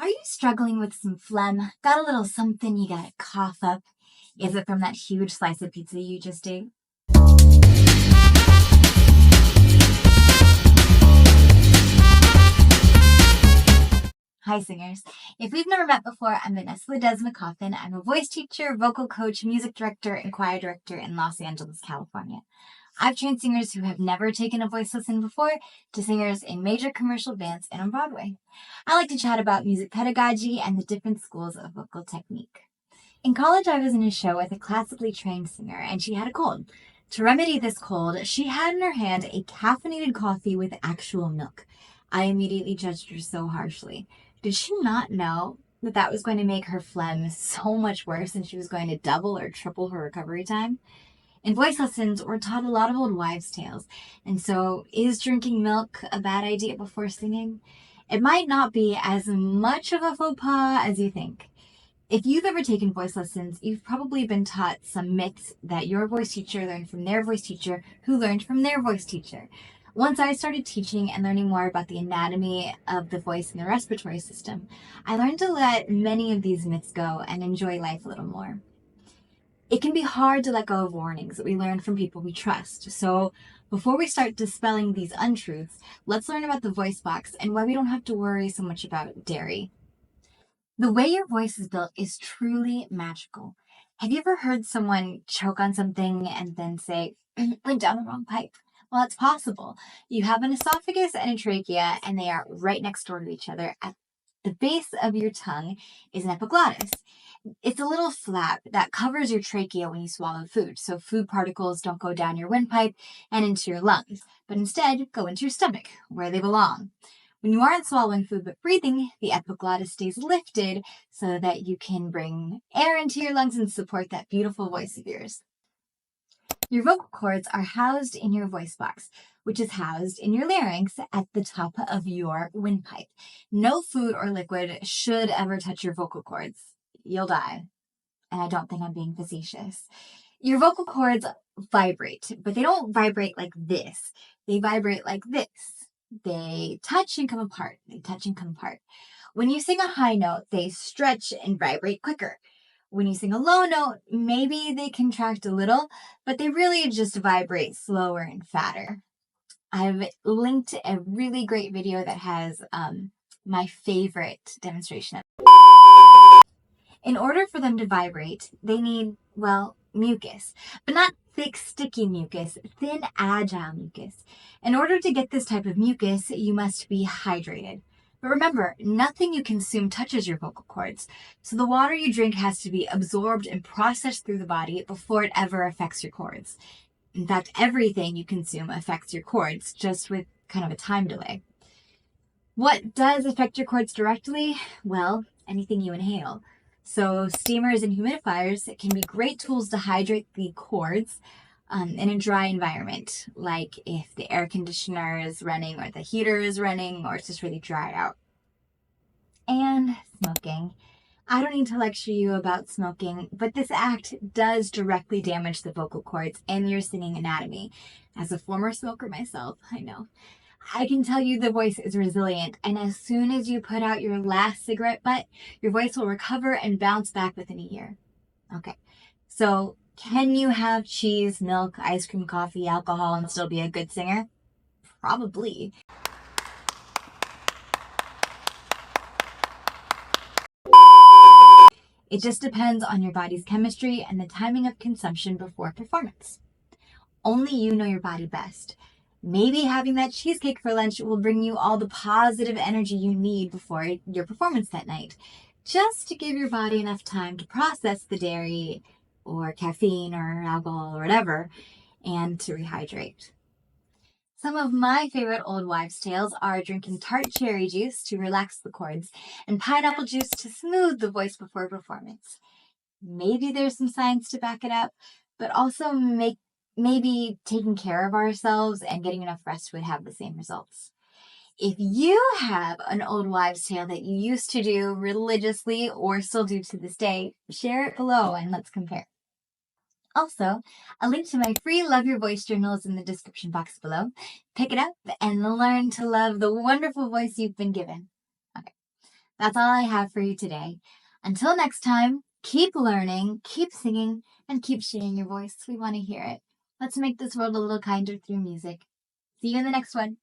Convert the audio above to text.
Are you struggling with some phlegm? Got a little something you gotta cough up? Is it from that huge slice of pizza you just ate? Hi, singers. If we've never met before, I'm Ledesma. I'm a voice teacher, vocal coach, music director, and choir director in Los Angeles, California. I've trained singers who have never taken a voice lesson before to singers in major commercial bands and on Broadway. I like to chat about music pedagogy and the different schools of vocal technique. In college, I was in a show with a classically trained singer, and she had a cold. To remedy this cold, she had in her hand a caffeinated coffee with actual milk. I immediately judged her so harshly. Did she not know that that was going to make her phlegm so much worse and she was going to double or triple her recovery time? In voice lessons, we're taught a lot of old wives' tales. And so, is drinking milk a bad idea before singing? It might not be as much of a faux pas as you think. If you've ever taken voice lessons, you've probably been taught some myths that your voice teacher learned from their voice teacher, who learned from their voice teacher. Once I started teaching and learning more about the anatomy of the voice and the respiratory system, I learned to let many of these myths go and enjoy life a little more. It can be hard to let go of warnings that we learn from people we trust. So before we start dispelling these untruths, let's learn about the voice box and why we don't have to worry so much about dairy. The way your voice is built is truly magical. Have you ever heard someone choke on something and then say, went down the wrong pipe? Well, it's possible. You have an esophagus and a trachea, and they are right next door to each other. At the base of your tongue is an epiglottis. It's a little flap that covers your trachea when you swallow food, so food particles don't go down your windpipe and into your lungs, but instead go into your stomach, where they belong. When you aren't swallowing food but breathing, the epiglottis stays lifted so that you can bring air into your lungs and support that beautiful voice of yours. Your vocal cords are housed in your voice box, which is housed in your larynx at the top of your windpipe. No food or liquid should ever touch your vocal cords. You'll die. And I don't think I'm being facetious. Your vocal cords vibrate, but they don't vibrate like this. They vibrate like this. They touch and come apart. They touch and come apart. When you sing a high note, they stretch and vibrate quicker. When you sing a low note, maybe they contract a little, but they really just vibrate slower and fatter. I've linked a really great video that has my favorite demonstration. In order for them to vibrate, they need, well, mucus, but not thick, sticky mucus, thin, agile mucus. In order to get this type of mucus, you must be hydrated. But remember, nothing you consume touches your vocal cords, so the water you drink has to be absorbed and processed through the body before it ever affects your cords. In fact, everything you consume affects your cords, just with kind of a time delay. What does affect your cords directly? Well, anything you inhale. So steamers and humidifiers can be great tools to hydrate the cords in a dry environment, like if the air conditioner is running or the heater is running or it's just really dry out. And smoking. I don't need to lecture you about smoking, but this act does directly damage the vocal cords and your singing anatomy. As a former smoker myself, I know. I can tell you the voice is resilient, and as soon as you put out your last cigarette butt, your voice will recover and bounce back within a year. Okay, so can you have cheese, milk, ice cream, coffee, alcohol, and still be a good singer? Probably. It just depends on your body's chemistry and the timing of consumption before performance. Only you know your body best. Maybe having that cheesecake for lunch will bring you all the positive energy you need before your performance that night, just to give your body enough time to process the dairy or caffeine or alcohol or whatever, and to rehydrate. Some of my favorite old wives' tales are drinking tart cherry juice to relax the cords and pineapple juice to smooth the voice before performance. Maybe there's some science to back it up, but also maybe taking care of ourselves and getting enough rest would have the same results. If you have an old wives' tale that you used to do religiously or still do to this day, share it below and let's compare. Also, a link to my free Love Your Voice journal is in the description box below. Pick it up and learn to love the wonderful voice you've been given. Okay, That's all I have for you today. Until next time, keep learning, keep singing, and keep sharing your voice. We want to hear it. Let's make this world a little kinder through music. See you in the next one.